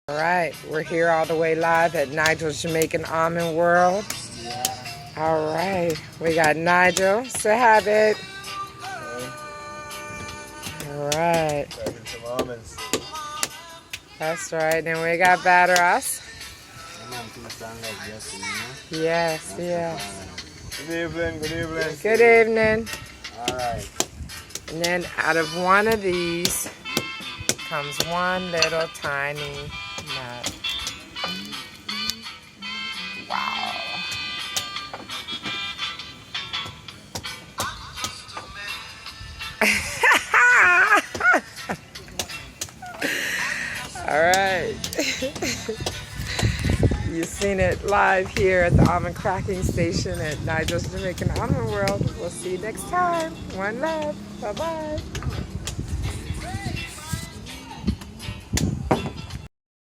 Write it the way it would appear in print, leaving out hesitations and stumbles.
All right, we're here all the way live at Nigel's Jamaican Almond World. All right, we got Nigel. Say hi, babe. All right. Some almonds. That's right. Then we got Batteras. Yes, yeah. Good evening, good evening. Good evening. Alright. And then out of one of these comes one little tiny nut. Wow. All right. You've seen it live here at the almond cracking station at Nigel's Jamaican Almond World. We'll see you next time. One love. Bye-bye.